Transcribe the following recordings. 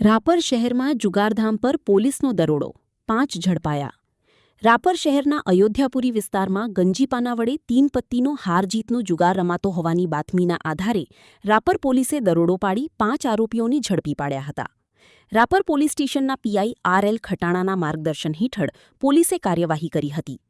રાપર શહેરમાં જુગારધામ પર પોલીસનો દરોડો, 5 ઝડપાયા. રાપર શહેરના અયોધ્યાપુરી વિસ્તારમાં ગંજીપાના વડે 3 પત્તીનો હાર જીતનો જુગાર રમાતો હોવાની બાતમીના આધારે રાપર પોલીસે દરોડો પાડી 5 આરોપીઓને ઝડપી પાડ્યા હતા. રાપર પોલીસ સ્ટેશનના પીઆઈ આર.એલ. ખટાણાના માર્ગદર્શન હેઠળ પોલીસે કાર્યવાહી કરી હતી.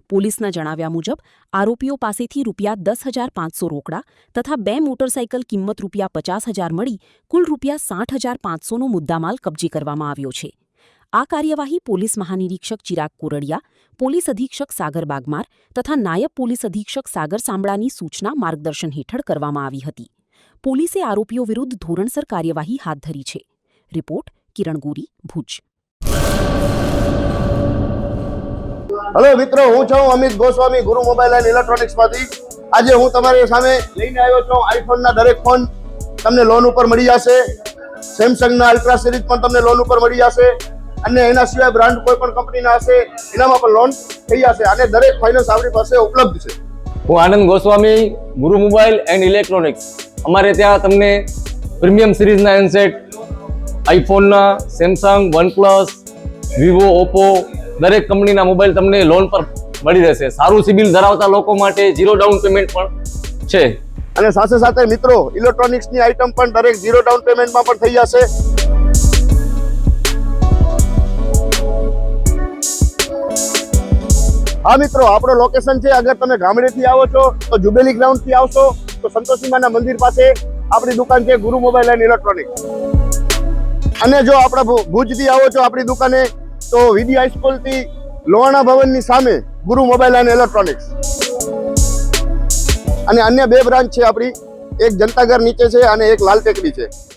પોલીસના જણાવ્યા મુજબ આરોપીઓ પાસેથી ₹10,500 રોકડા તથા 2 મોટરસાયકલ કિંમત ₹50,000 મળી કુલ ₹60,500નો મુદ્દામાલ કબજે કરવામાં આવ્યો છે. આ કાર્યવાહી પોલીસ મહાનિરીક્ષક ચિરાગ કોરડિયા, પોલીસ અધિક્ષક સાગર બાગમાર તથા નાયબ પોલીસ અધિક્ષક સાગર સાંબળાની સૂચના માર્ગદર્શન હેઠળ કરવામાં આવી હતી. પોલીસે આરોપીઓ વિરુદ્ધ ધોરણસર કાર્યવાહી હાથ ધરી છે. રિપોર્ટ કિરણ ગોરી, ભુજ. હેલો મિત્રો, હું છું અમિત ગોસ્વામી, ગુરુ મોબાઈલ એન્ડ ઇલેક્ટ્રોનિક્સમાંથી. આજે હું તમારી સામે લઈને આવ્યો છું આઈફોનના દરેક ફોન તમને લોન ઉપર મળી જશે. સેમસંગના અલ્ટ્રા સિરીઝ પણ તમને લોન ઉપર મળી જશે અને એના સિવાય બ્રાન્ડ કોઈ પણ કંપનીના હશે એનામાં પણ લોન થઈ જશે અને દરેક ફાઇનાન્સ આપણી પાસે ઉપલબ્ધ છે. હું આનંદ ગોસ્વામી, ગુરુ મોબાઈલ એન્ડ ઇલેક્ટ્રોનિક્સ. અમારે ત્યાં તમને પ્રીમિયમ સિરીઝના હેન્ડસેટ, આઈફોનના, સેમસંગ, વનપ્લસ, વિવો, ઓપ્પો દરેક કંપનીના મોબાઈલ તમને લોન પર મળી રહેશે. સારું સિબિલ ધરાવતા લોકો માટે 0 ડાઉન પેમેન્ટ પણ છે. અને સાથે સાથે મિત્રો ઇલેક્ટ્રોનિક્સની આઇટમ પણ દરેક 0 ડાઉન પેમેન્ટમાં પણ થઈ જશે. હા મિત્રો, આપણો લોકેશન છે, અગર તમે ગામડેથી આવો છો તો જુબેલી ગ્રાઉન્ડથી આવશો તો સંતોષીમાના મંદિર પાસે આપણી દુકાન છે ગુરુ મોબાઈલ એન્ડ ઇલેક્ટ્રોનિક્સ. અને જો આપણા ભુજથી આવો છો આપણી દુકાને તો વીડી હાઈસ્કૂલથી લોહાણા ભવનની સામે ગુરુ મોબાઈલ એન્ડ ઇલેક્ટ્રોનિક્સ. અને અન્ય 2 બ્રાન્ચ છે આપણી, એક જનતાગર નીચે છે અને એક લાલ ટેકરી છે.